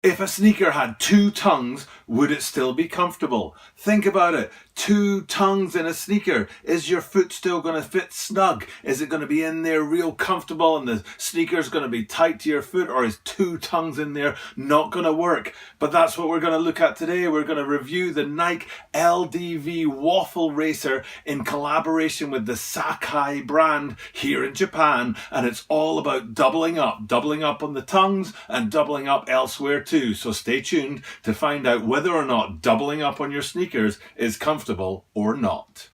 If a sneaker had two tongues, would it still be comfortable? Think about it. Two tongues in a sneaker. Is your foot still going to fit snug? Is it going to be in there real comfortable and the sneaker's going to be tight to your foot, or is two tongues in there not going to work? But that's what we're going to look at today. We're going to review the Nike LDV Waffle Racer in collaboration with the Sacai brand here in Japan, and it's all about doubling up on the tongues and doubling up elsewhere too. So stay tuned to find out whether or not doubling up on your sneakers is comfortable or not.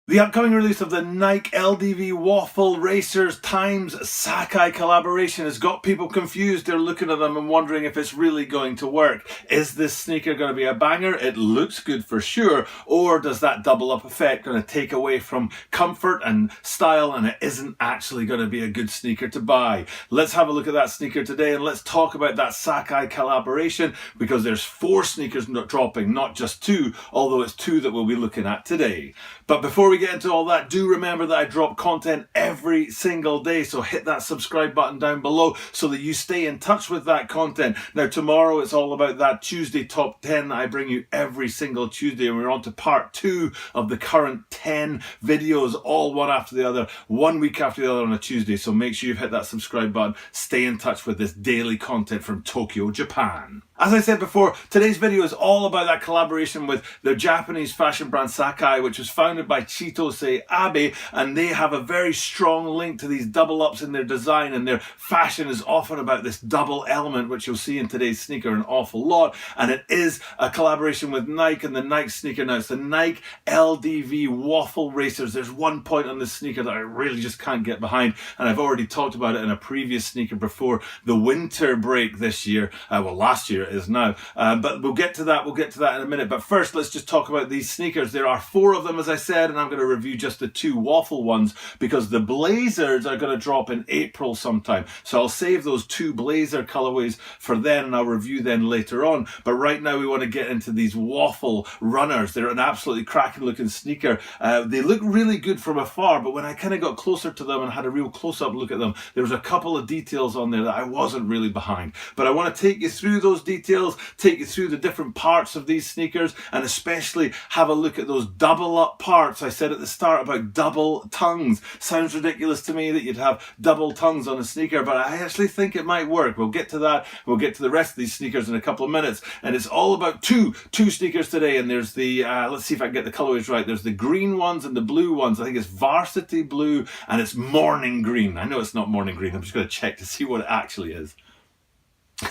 The upcoming release of the Nike LDV Waffle Racers times Sacai collaboration has got people confused. They're looking at them and wondering if it's really going to work. Is this sneaker going to be a banger? It looks good for sure. Or does that double up effect going to take away from comfort and style, and it isn't actually going to be a good sneaker to buy? Let's have a look at that sneaker today, and let's talk about that Sacai collaboration, because there's 4 sneakers dropping, not just 2, although it's 2 that we'll be looking at today. But before we get into all that, do remember that I drop content every single day, so hit that subscribe button down below so that you stay in touch with that content. Now tomorrow it's all about that Tuesday top 10 that I bring you every single Tuesday, and we're on to part 2 of the current 10 videos, all one after the other, 1 week after the other on a Tuesday. So make sure you've hit that subscribe button, stay in touch with this daily content from Tokyo, Japan. As I said before, today's video is all about that collaboration with the Japanese fashion brand Sacai, which was founded by Chitose Abe, and they have a very strong link to these double ups in their design, and their fashion is often about this double element, which you'll see in today's sneaker an awful lot. And it is a collaboration with Nike and the Nike sneaker. Now it's the Nike LDV Waffle Racers. There's one point on this sneaker that I really just can't get behind, and I've already talked about it in a previous sneaker before, the winter break this year, well last year is now, but we'll get to that in a minute. But first, let's just talk about these sneakers. There are 4 of them, as I said, and I'm going to review just the 2 waffle ones because the blazers are going to drop in April sometime, so I'll save those 2 blazer colorways for then, and I'll review them later on. But right now we want to get into these waffle runners. They're an absolutely cracking looking sneaker. They look really good from afar, but when I kind of got closer to them and had a real close-up look at them, there was a couple of details on there that I wasn't really behind. But I want to take you through those details, take you through the different parts of these sneakers, and especially have a look at those double up parts. I said at the start about double tongues. Sounds ridiculous to me that you'd have double tongues on a sneaker, but I actually think it might work. We'll get to that. We'll get to the rest of these sneakers in a couple of minutes, and it's all about two sneakers today. And there's the let's see if I can get the colorways right. There's the green ones and the blue ones. I think it's Varsity Blue and it's Morning Green. I know it's not Morning Green. I'm just going to check to see what it actually is.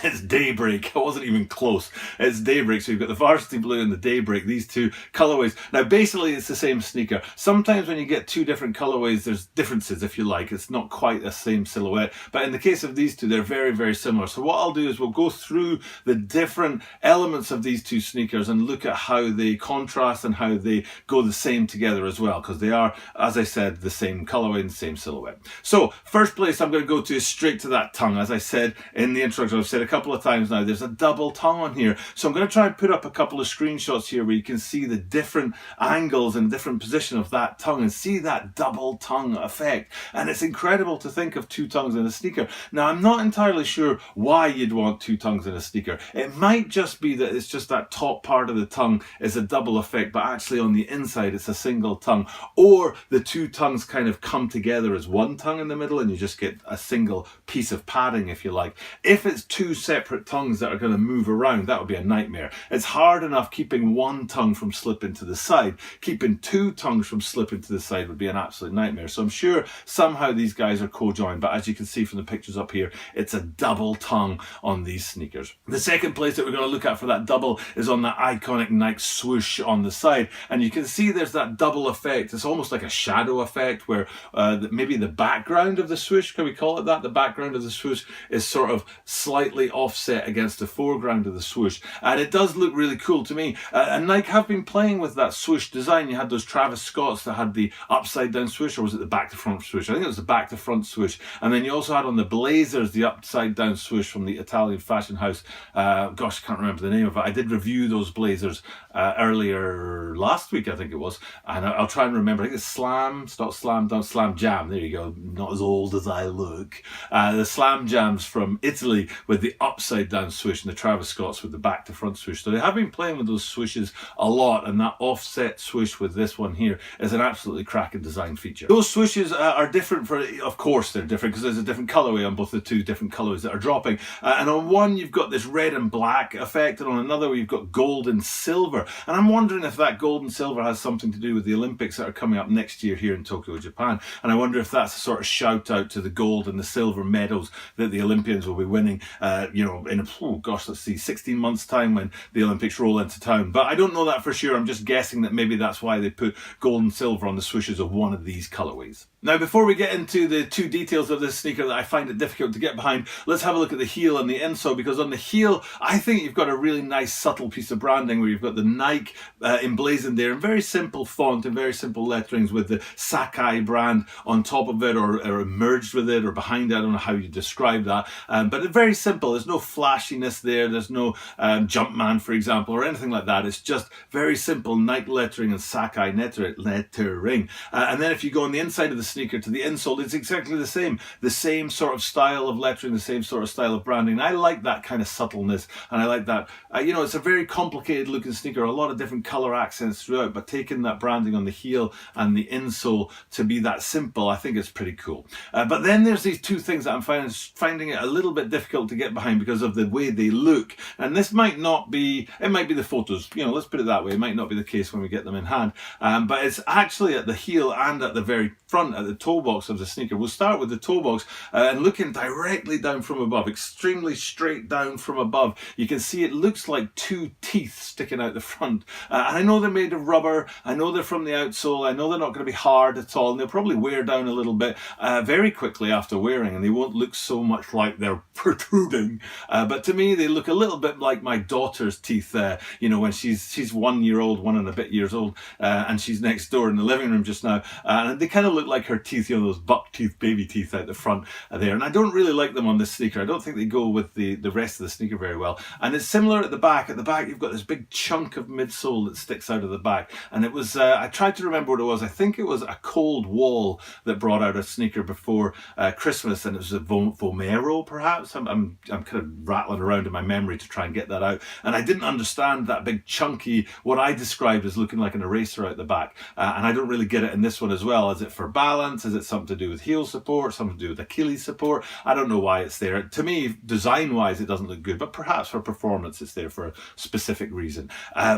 It's Daybreak. I wasn't even close. It's Daybreak. So you've got the Varsity Blue and the Daybreak, these 2 colorways. Now basically it's the same sneaker. Sometimes when you get 2 different colorways, there's differences, if you like. It's not quite the same silhouette. But in the case of these 2, they're very, very similar. So what I'll do is we'll go through the different elements of these 2 sneakers and look at how they contrast and how they go the same together as well, because they are, as I said, the same colorway and the same silhouette. So first place I'm going to go to is straight to that tongue. As I said in the introduction, I've said a couple of times now, there's a double tongue on here. So I'm going to try and put up a couple of screenshots here where you can see the different angles and different position of that tongue and see that double tongue effect. And it's incredible to think of 2 tongues in a sneaker. Now I'm not entirely sure why you'd want 2 tongues in a sneaker. It might just be that it's just that top part of the tongue is a double effect, but actually on the inside it's a single tongue, or the 2 tongues kind of come together as one tongue in the middle and you just get a single piece of padding, if you like. If it's 2 separate tongues that are going to move around, that would be a nightmare. It's hard enough keeping 1 tongue from slipping to the side. Keeping 2 tongues from slipping to the side would be an absolute nightmare. So I'm sure somehow these guys are co-joined, but as you can see from the pictures up here, it's a double tongue on these sneakers. The second place that we're going to look at for that double is on that iconic Nike swoosh on the side, and you can see there's that double effect. It's almost like a shadow effect where maybe the background of the swoosh, can we call it that? The background of the swoosh is sort of slightly slightly offset against the foreground of the swoosh, and it does look really cool to me. And Nike have been playing with that swoosh design. You had those Travis Scotts that had the upside down swoosh, or was it the back to front swoosh? I think it was the back to front swoosh. And then you also had on the Blazers the upside down swoosh from the Italian fashion house. Gosh, I can't remember the name of it. I did review those Blazers earlier last week, I think it was, and I'll try and remember. I think it's Slam, it's not Slam Dunk, Slam Jam. There you go. Not as old as I look. The Slam Jams from Italy with the upside down swoosh, and the Travis Scotts with the back to front swoosh. So they have been playing with those swooshes a lot, and that offset swoosh with this one here is an absolutely cracking design feature. Those swooshes are different of course they're different, because there's a different colorway on both the two different colorways that are dropping. And on one you've got this red and black effect, and on another you've got gold and silver. And I'm wondering if that gold and silver has something to do with the Olympics that are coming up next year here in Tokyo, Japan. And I wonder if that's a sort of shout out to the gold and the silver medals that the Olympians will be winning, in, oh gosh, let's see, 16 months time when the Olympics roll into town. But I don't know that for sure. I'm just guessing that maybe that's why they put gold and silver on the swooshes of one of these colorways. Now, before we get into the two details of this sneaker that I find it difficult to get behind, let's have a look at the heel and the insole, because on the heel, I think you've got a really nice subtle piece of branding where you've got the Nike emblazoned there in very simple font and very simple letterings with the Sacai brand on top of it, or merged with it, or behind it. I don't know how you describe that, but it's very simple. There's no flashiness there. There's no Jumpman, for example, or anything like that. It's just very simple Nike lettering and Sacai lettering. And then if you go on the inside of the sneaker to the insole, it's exactly the same sort of style of lettering, the same sort of style of branding. And I like that kind of subtleness, and I like that, it's a very complicated looking sneaker, a lot of different color accents throughout, but taking that branding on the heel and the insole to be that simple, I think it's pretty cool. But then there's these two things that I'm finding it a little bit difficult to get behind because of the way they look. And this might not be, it might be the photos, let's put it that way. It might not be the case when we get them in hand. But it's actually at the heel and at the very front, at the toe box of the sneaker. We'll start with the toe box, and looking directly down from above, extremely straight down from above, you can see it looks like two teeth sticking out the front. And I know they're made of rubber, I know they're from the outsole, I know they're not going to be hard at all, and they'll probably wear down a little bit very quickly after wearing, and they won't look so much like they're protruding. But to me, they look a little bit like my daughter's teeth, when she's 1 year old, 1 and a bit years old, and she's next door in the living room just now, and they kind of look like her teeth, those buck teeth, baby teeth out the front there. And I don't really like them on this sneaker. I don't think they go with the rest of the sneaker very well. And it's similar at the back. At the back, you've got this big chunk of midsole that sticks out of the back. And it was, I tried to remember what it was. I think it was a Cold Wall that brought out a sneaker before Christmas, and it was a Vomero, perhaps. I'm kind of rattling around in my memory to try and get that out. And I didn't understand that big chunky, what I described as looking like an eraser out the back. And I don't really get it in this one as well. Is it for balance? Is it something to do with heel support? Something to do with Achilles support? I don't know why it's there. To me, design-wise, it doesn't look good, but perhaps for performance, it's there for a specific reason.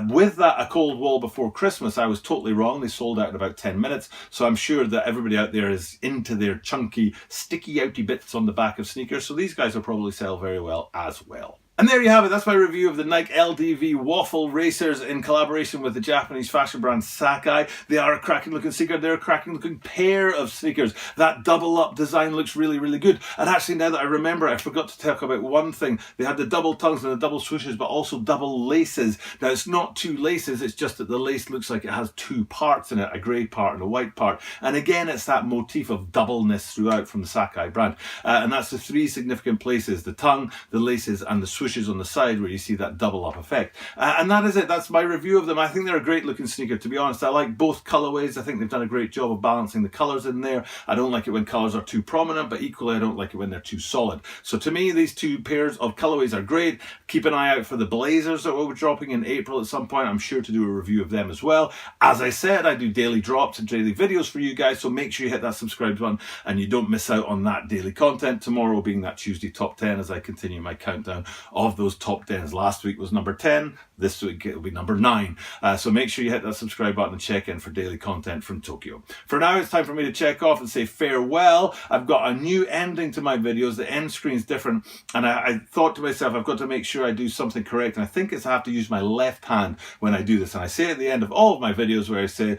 With that, a Cold Wall before Christmas, I was totally wrong. They sold out in about 10 minutes. So I'm sure that everybody out there is into their chunky, sticky outy bits on the back of sneakers. So these guys will probably sell very well as well. And there you have it. That's my review of the Nike LDV Waffle Racers in collaboration with the Japanese fashion brand Sacai. They are a cracking looking sneaker. They're a cracking looking pair of sneakers. That double up design looks really, really good. And actually, now that I remember, I forgot to talk about one thing. They had the double tongues and the double swooshes, but also double laces. Now, it's not two laces. It's just that the lace looks like it has two parts in it, a grey part and a white part. And again, it's that motif of doubleness throughout from the Sacai brand. And that's the three significant places: the tongue, the laces, and the swooshes on the side, where you see that double up effect. And that is it. That's my review of them. I think they're a great looking sneaker, to be honest. I like both colorways. I think they've done a great job of balancing the colors in there. I don't like it when colors are too prominent, but equally I don't like it when they're too solid. So to me, these two pairs of colorways are great. Keep an eye out for the Blazers that will be dropping in April at some point. I'm sure to do a review of them as well. As I said, I do daily drops and daily videos for you guys, so make sure you hit that subscribe button and you don't miss out on that daily content. Tomorrow being that Tuesday top 10 as I continue my countdown of those top 10s. Last week was number 10. This week it'll be number 9. So make sure you hit that subscribe button and check in for daily content from Tokyo. For now, it's time for me to check off and say farewell. I've got a new ending to my videos. The end screen's different, and I thought to myself, I've got to make sure I do something correct, and I think it's I have to use my left hand when I do this. And I say at the end of all of my videos where I say,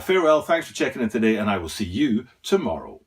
farewell, thanks for checking in today, and I will see you tomorrow.